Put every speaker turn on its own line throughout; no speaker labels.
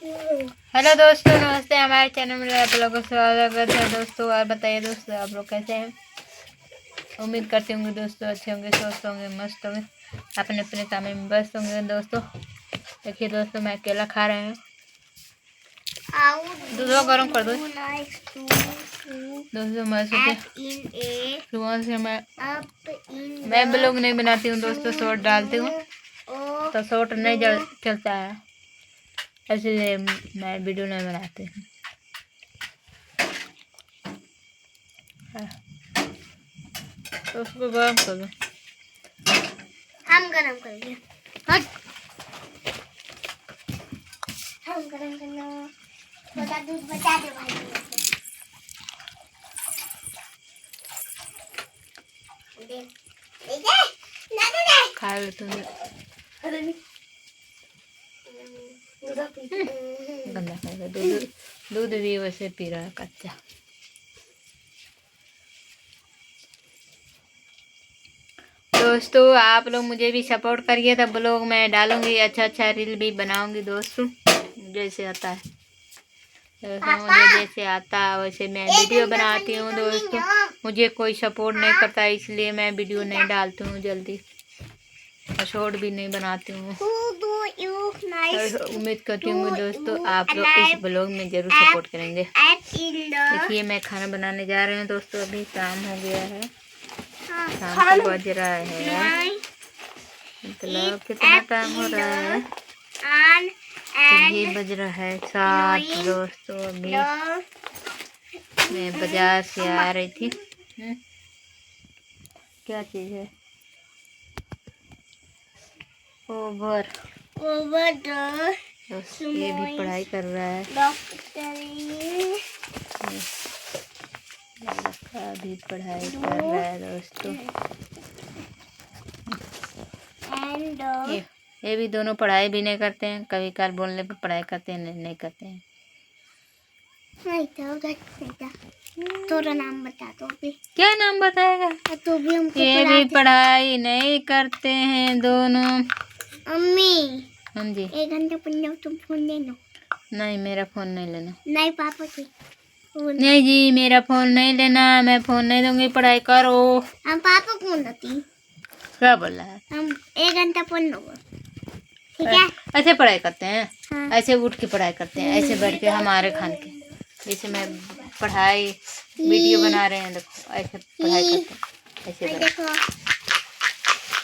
Hello दोस्तों, नमस्ते। हमारे चैनल में आप लोगों का स्वागत है दोस्तों। और बताइए दोस्तों, आप लोग कैसे हैं? उम्मीद करते होंगे दोस्तों अच्छे होंगे, स्वस्थ होंगे, मस्त होंगे, अपने अपने काम में व्यस्त होंगे दोस्तों। देखिए दोस्तों, मैं अकेला खा रहे हैं। दूध गर्म कर दो दोस्तों। मैं सोचे सुबह से मैं ब्लॉग नहीं बनाती हूँ दोस्तों, शॉर्ट डालती हूँ तो शॉर्ट नहीं चलता है, इसलिए मैं वीडियो नहीं बनाती हूँ। तो उसको गर्म कर दो।
हम गरम करेंगे। हम गरम करना थोड़ा दूध बचा दे भाई।
खा लो तुम। गंदा खाएगा दूध। दूध भी वैसे पी रहा है कच्चा। दोस्तों, आप लोग मुझे भी सपोर्ट करिए, तब ब्लॉग मैं डालूंगी, अच्छा अच्छा रील भी बनाऊंगी दोस्तों। जैसे आता है मुझे जैसे आता है वैसे मैं वीडियो बनाती हूँ दोस्तों। मुझे कोई सपोर्ट नहीं करता, इसलिए मैं वीडियो नहीं डालती हूँ जल्दी, शॉर्ट भी नहीं बनाती हूँ। उम्मीद करती हूँ दोस्तों आप लोग इस ब्लॉग में जरूर सपोर्ट करेंगे। देखिए, मैं खाना बनाने जा रही हूँ दोस्तों। अभी शाम हो गया है, शाम को बज रहा है, मतलब कितना टाइम हो रहा है? ये बज रहा है 7 दोस्तों। अभी मैं बाजार से आ रही थी। क्या चीज है? ओवर। ये भी पढ़ाई कर रहा है, लड़का भी पढ़ाई कर रहा है दोस्तों। ये भी दोनों पढ़ाई भी नहीं करते हैं, कभी कभार बोलने पर पढ़ाई करते हैं, नहीं करते हैं।
थोड़ा नाम बता दो भी।
क्या नाम बताएगा?
तो भी हमको
ये भी पढ़ाई नहीं करते हैं दोनों।
अम्मी,
हाँ जी।
1 घंटे पढ़ने तुम फोन ले लो।
नहीं, मेरा फोन नहीं लेना।
नहीं पापा की।
नहीं जी, मेरा फोन नहीं लेना, मैं फोन नहीं दूंगी, पढ़ाई करो।
हम पापा को देती।
क्या बोल रहा है?
हम 1 घंटा पढ़ लो, ठीक है?
ऐसे पढ़ाई करते हैं?
हाँ।
ऐसे उठ के पढ़ाई करते हैं, ऐसे बैठ के हमारे खान के। जैसे मैं पढ़ाई वीडियो बना रहे हैं, देखो ऐसे पढ़ाई करते हैं, ऐसे
देखो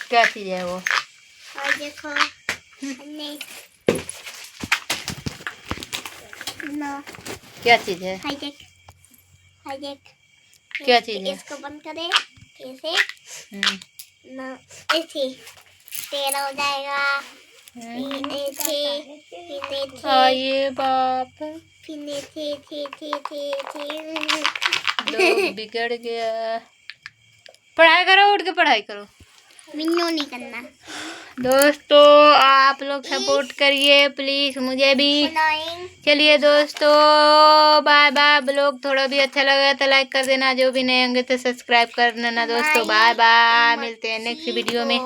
क्या चीज है वो?
और देखो ना
क्या चीज है?
हाय देख
क्या चीज है?
इसको बंद करे कैसे ना, ऐसे तेरा हो जाएगा।
ये बाप लोग बिगड़ गया। पढ़ाई करो, उठ के पढ़ाई करो।
विन्नो नहीं करना
दोस्तों, आप लोग सपोर्ट करिए प्लीज मुझे भी। चलिए दोस्तों, बाय बाय। ब्लॉग थोड़ा भी अच्छा लगा तो लाइक कर देना, जो भी नए होंगे तो सब्सक्राइब कर देना दोस्तों। बाय बाय, मिलते हैं नेक्स्ट वीडियो में।